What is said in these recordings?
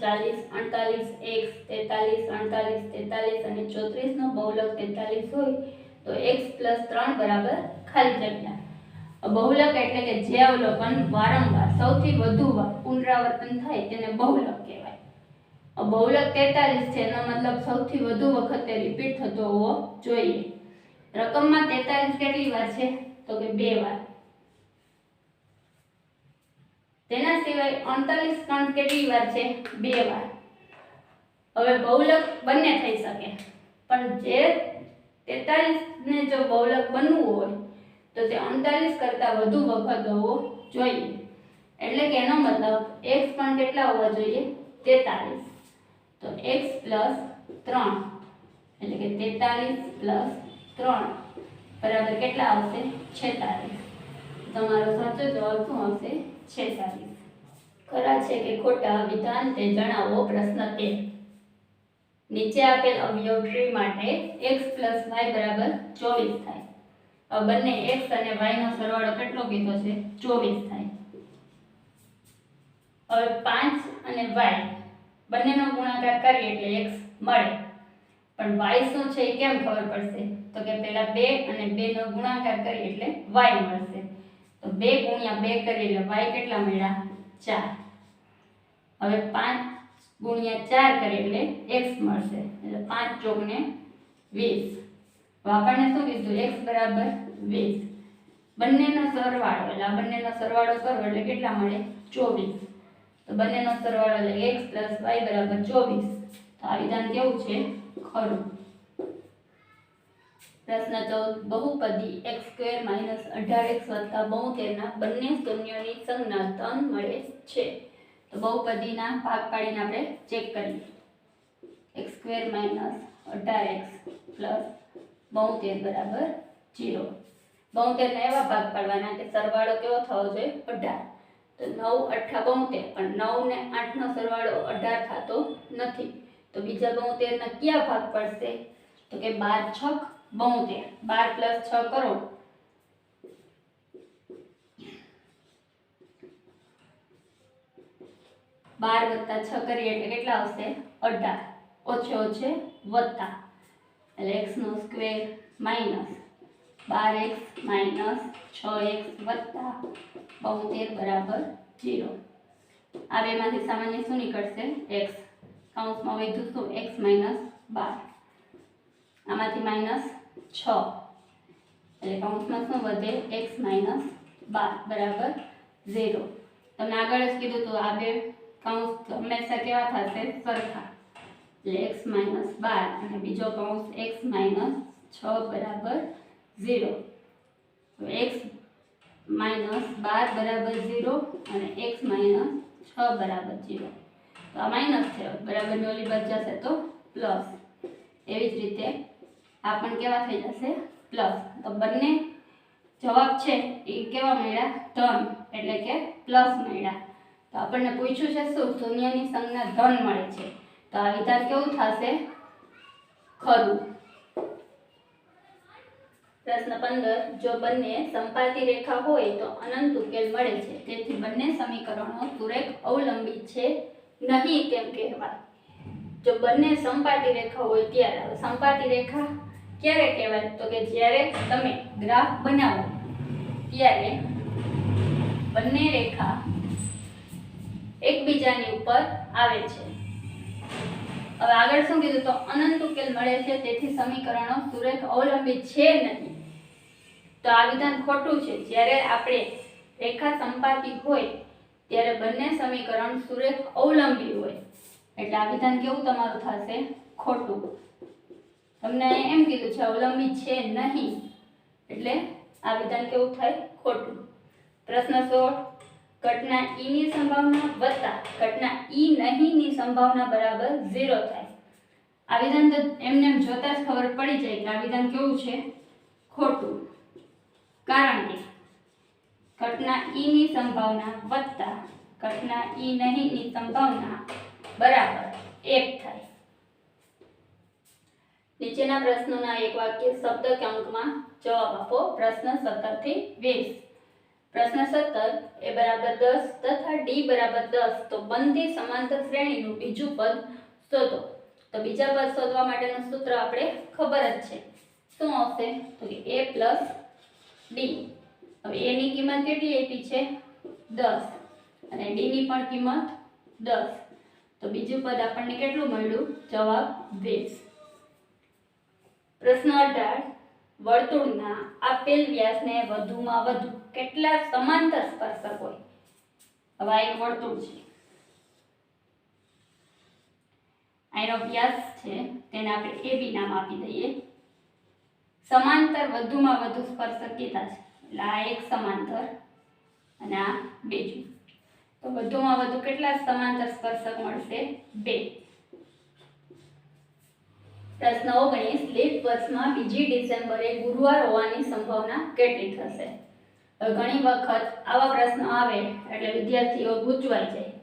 40 48 x 43 48 43 અને 34 નો બહુલક 43 હોય તો x + 3 બરાબર ખાલી જગ્યા। બહુલક એટલે કે જે અવલોકન વારંવાર સૌથી વધુ વાર પુનરાવર્તન થાય તેને બહુલક કહેવાય। બહુલક 43 છે એનો મતલબ સૌથી વધુ વખત તે રિપીટ થતો હોવો જોઈએ। રકમમાં 43 કેટલી વાર છે તો કે 2 વાર। તેના સિવાય 39 કણ કેટલી વાર છે 2 વાર। હવે બહુલક બંને થઈ શકે પણ જે 43 ને જો બહુલક બનવું હોય તો તે 39 કરતા વધુ વખત હોવો જોઈએ। એટલે કે એનો મતલબ x પણ કેટલા હોવા જોઈએ 43। તો x + 3 એટલે કે 43 + 3 બરાબર કેટલા આવશે 46। તમારો સાચો જવાબ શું આવશે 46। ખરા છે કે ખોટા વિધાન તે જણાવો। પ્રશ્ન 13 નીચે આપેલ અવયવ ટ્રી માટે x + y બરાબર 24 થાય। બંને x અને y નો સરવાળો કેટલો કીધો છે 24 થાય। હવે 5 અને y બંનેનો ગુણાકાર કરીએ એટલે x મળે પણ y શું છે એ કેમ ખબર પડશે તો કે પહેલા 2 અને 2 નો ગુણાકાર કરીએ એટલે y મળશે। તો 2 × 2 કરીએ એટલે y કેટલા મળ્યા 4। હવે 5 × 4 કરીએ એટલે x મળશે એટલે 5 × 4 = 20। તો આપણને શું કીધું x બરાબર 20। બંનેનો સરવાળો એટલે આ બંનેનો સરવાળો કરો એટલે કેટલા મળે 24। તો બંનેનો સરવાળો એટલે x + y બરાબર 24। તો આ વિધાન કેવું છે ખરું। પ્રશ્ન 14 બહુપદી x² - 18x + 72 ના બંને શૂન્યોની સંજ્ઞા 3 મળે છે। તો બહુપદીના ભાગ પાડીને આપણે ચેક કરીએ। x² - 18x + 72 બરાબર 0। 72 ને એવા ભાગ પાડવાના કે સરવાળો કેવો થવો જોઈએ 18। તો 9 × 8 = 72 પણ 9 ને 8 નો સરવાળો 18 થતો નથી। તો બીજા 72 ના કયા ભાગ પડશે તો કે 12 × 6 = 72। 12 + 6 કરો 12 + 6 કરીએ એટલે કેટલા આવશે 18 ઓછે ઓછે વત્તા એટલે x² - 12x - 6x વત્તા 72 બરાબર 0। આ બેમાંથી સામાન્ય શું નીકળશે x કૌંસમાં વધ્યું શું x - 12 આમાંથી -6 એટલે કૌંસમાં શું વધે x - 12 બરાબર 0। તમને આગળ જ કીધું તો આ બે કૌંસ હંમેશા કેવા થશે સરખા એટલે x - 12 અને બીજો કૌંસ x - 6 બરાબર 0। તો x - 12 બરાબર 0 અને x - 6 બરાબર 0। તો આ માઈનસ છે બરાબર ની ઓલી બાજુ જશે તો પ્લસ। એવી જ રીતે આ પણ કેવા થઈ જશે પ્લસ। તો બંને જવાબ છે એ કેવા મળ્યા ધન એટલે કે પ્લસ મળ્યા। તો આપણને પૂછ્યું છે શું શૂન્યની સંજ્ઞા ધન મળે છે તો આ વિધાન કેવું થશે ખરું। પ્રશ્ન 15 જો બંને સંપાતી રેખા હોય તો અનંત ઉકેલ મળે છે તેથી બંને સમીકરણો સુરેખ અવલંબિત છે નહીં તેમ કહેવાય। જો બંને સંપાતી રેખા હોય ત્યારે સંપાતી રેખા ક્યારે કહેવાય તો કે જ્યારે તમે ગ્રાફ બનાવો ત્યારે બંને રેખા એકબીજાની ઉપર આવે છે। હવે આગળ શું કીધું તો અનંત ઉકેલ મળે છે તેથી સમીકરણો સુરેખ અવલંબિત છે નહીં। તો આ વિધાન ખોટું છે। જ્યારે આપણે રેખા સંપાતી હોય ત્યારે બંને સમીકરણ સુરેખ અવલંબી હોય એટલે આ વિધાન કેવું તમારું થશે ખોટું। તમને એમ કીધું છે અવલંબિત છે નહીં એટલે આ વિધાન કેવું થાય ખોટું। પ્રશ્ન 16 ઘટના e ની સંભાવના વત્તા ઘટના e નહીં ની સંભાવના બરાબર 0 થાય। આ વિધાન તો એમને એમ જોતા જ ખબર પડી જાય કે આ વિધાન કેવું છે ખોટું। કારણ કે ઘટના e ની સંભાવના વત્તા ઘટના e નહીં ની સંભાવના બરાબર 1 થાય। નીચેના પ્રશ્નોના એક વાક્ય શબ્દ કે અંકમાં જવાબ આપો। પ્રશ્ન 17 થી 20 પ્રશ્ન 17 a બરાબર 10 તથા d બરાબર 10 તો બનતી સમાંતર શ્રેણીનું બીજું પદ શોધો. તો બીજા પદ શોધવા માટેનું સૂત્ર આપણે ખબર જ છે. શું આવશે? તો કે a + d. હવે a ની કિંમત કેટલી આપી છે? 10 અને d ની પણ કિંમત 10. તો બીજું પદ આપણને કેટલું મળ્યું? જવાબ 20. પ્રશ્ન 18 વર્તુળના આપેલ વ્યાસને વધુમાં વધુ કેટલા સમાંતર સ્પર્શક હોય? હવે આ એક વર્તુળ છે, આનો વ્યાસ છે તેને આપણે AB નામ આપી દઈએ. સમાંતર વધુમાં વધુ સ્પર્શક કીધા છે એટલે આ એક સમાંતર અને આ બીજું. તો વધુમાં વધુ કેટલા સમાંતર સ્પર્શક મળશે? 2. પ્રશ્ન 19 લીપ વર્ષમાં 2 ડિસેમ્બરે ગુરુવાર હોવાની સંભાવના કેટલી થશે? ઘણી વખત આવા પ્રશ્નો આવે એટલે વિદ્યાર્થીઓ ગૂંચવાઈ જાય.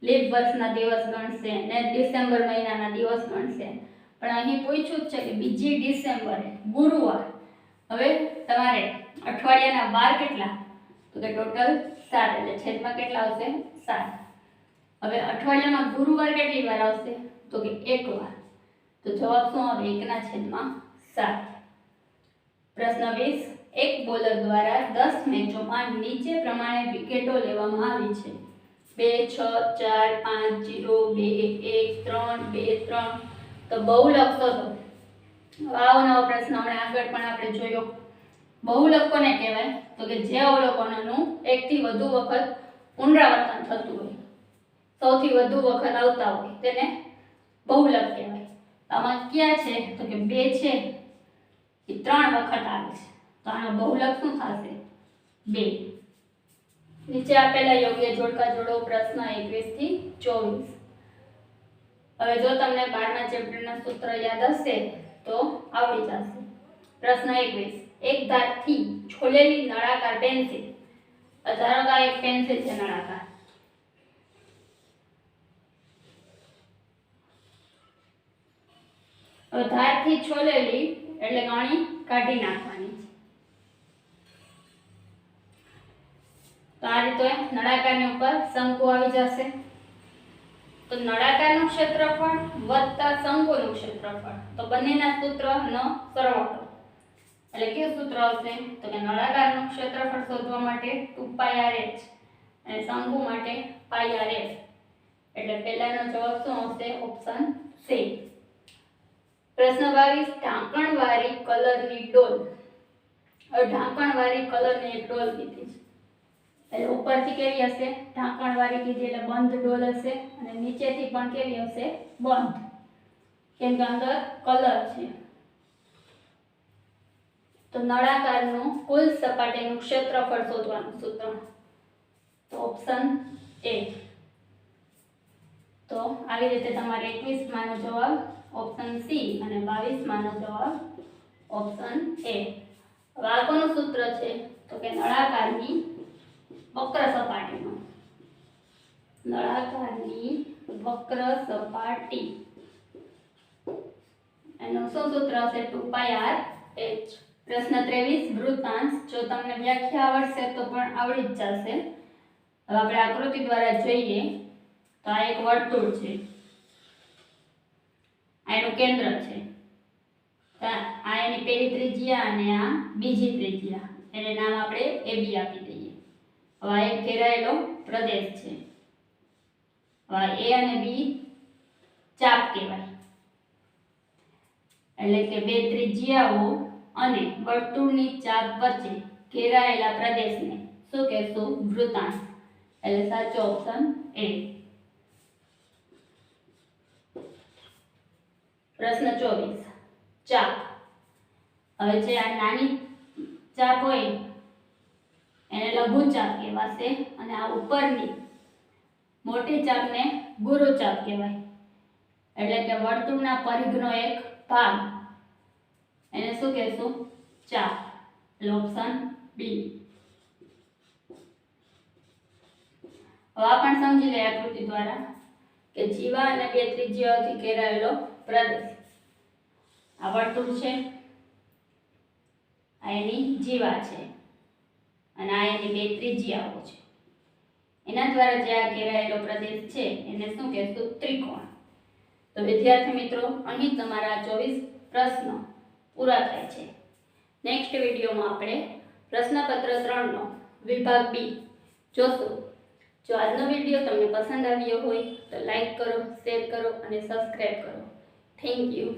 લીપ વર્ષના દિવસ ગણશે ને ડિસેમ્બર મહિનાના દિવસ ગણશે, પણ અહીં પૂછ્યું છે કે 2 ડિસેમ્બરે ગુરુવાર. હવે તમારે અઠવાડિયાના વાર કેટલા? તો કે ટોટલ 7 એટલે છેદમાં કેટલા આવશે? 7. હવે અઠવાડિયામાં ગુરુવાર કેટલી વાર આવશે? તો કે 1 વાર. તો જવાબ શું આવે? 1/7. પ્રશ્ન 20 એક બોલર દ્વારા 10 મેચોમાં નીચે પ્રમાણે વિકેટો લેવામાં આવી છે: 2 6 4 5 0 2 1 3 2 3. તો બહુલક શોધો. આવો નવો પ્રશ્ન હમણાં આગળ પણ આપણે જોયો. બહુલક કોને કહેવાય? તો કે જે અવલોકનોનું એકથી વધુ વખત પુનરાવર્તન થતું હોય, સૌથી વધુ વખત આવતા હોય તેને બહુલક કહેવાય. આમાં ક્યાં છે? તો કે 2 છે એ 3 વખત આવે છે, તો આનો બહુલક શું થશે? 2. નીચે આપેલા યોગ્ય જોડકા જોડો. પ્રશ્ન 21 થી 24. હવે જો તમને 12મા ચેપ્ટરના સૂત્ર યાદ હશે તો આવડી જશે. પ્રશ્ન 21 એક ધારથી છોલેલી નળાકાર પેન્સિલ. ધારો કે એક પેન્સિલ છે નળાકાર, હવે ધારથી છોલેલી એટલે ગણી કાઢી નાખવાની છે. તો આ રીતે નળાકારની ઉપર શંકુ આવી જશે. તો નળાકારનું ક્ષેત્રફળ વત્તા શંકુનું ક્ષેત્રફળ, તો બંનેના સૂત્રનો સરવાળો. એટલે કયું સૂત્ર આવશે? તો કે નળાકારનું ક્ષેત્રફળ શોધવા માટે 2πrh અને શંકુ માટે πrh. એટલે પહેલાનો જવાબ શું આવશે? Option C. પ્રશ્ન 22 ઢાંકણવાળી કલરની ડોલ. હવે ઢાંકણવાળી કલરની એક ડોલ કીધી છે એટલે ઉપરથી કેવી હશે? ઢાંકણવાળી કીધી એટલે બંધ ડોલ હશે, અને નીચેથી પણ કેવી હશે? બંધ, કેમ કે અંદર કલર છે. તો નળાકારનું કુલ સપાટીનું ક્ષેત્રફળ શોધવાનું સૂત્ર, તો ઓપ્શન એ. તો આવી રીતે તમારે 21 માનો જવાબ ઓપ્શન સી અને 22 માનો જવાબ ઓપ્શન એ. હવે આ કોનું સૂત્ર છે? તો કે નળાકારની વક્ર સપાટીનો. નળાકારની વક્ર સપાટી એનું શું સૂત્ર હશે? 2πrh. પ્રશ્ન 23 વૃત્તાંશ. જો તમને વ્યાખ્યા આવડશે તો પણ આવડી જ જશે. હવે આપણે આકૃતિ દ્વારા જોઈએ તો આ એક વર્તુળ છે, આ એનું કેન્દ્ર છે, આ એની પહેલી ત્રિજ્યા અને આ બીજી ત્રિજ્યા, એને નામ આપણે AB આપી દઈએ. હવે આ એક ઘેરાયેલો પ્રદેશ છે. હવે A અને B ચાપ કહેવાય, એટલે કે બે ત્રિજ્યાઓ અને વર્તુળની ચાપ વચ્ચે ઘેરાયેલા પ્રદેશને શું કહેશું? વૃત્તાંશ. એટલે સાચો ઓપ્શન એ. પ્રશ્ન 24 ચાપ. હવે જે આ નાની ચાપ હોય એને લઘુ ચાપ કહેવાશે, અને આ ઉપરની મોટી ચાપને ગુરુ ચાપ કહેવાય. એટલે કે વર્તુળના પરિઘનો એક ભાગ એને શું કહેશું? ચાપ. એટલે ઓપ્શન બી. હવે આ પણ સમજી લે આકૃતિ દ્વારા કે જીવા અને બે ત્રિજ્યાઓથી ઘેરાયેલો પ્રદેશ. આ વર્તુળ છે, આ એની જીવા છે, અને આ એની બે ત્રિજ્યાઓ છે. એના દ્વારા જે આ ઘેરાયેલો પ્રદેશ છે એને શું કહેશું? ત્રિકોણ. તો વિદ્યાર્થી મિત્રો, અહીં તમારા 24 પ્રશ્નો પૂરા થાય છે. નેક્સ્ટ વિડીયોમાં આપણે પ્રશ્નપત્ર 3 નો વિભાગ બી જોશું. જો આજનો વિડીયો તમને પસંદ આવ્યો હોય તો લાઈક કરો, શેર કરો અને સબસ્ક્રાઈબ કરો. Thank you.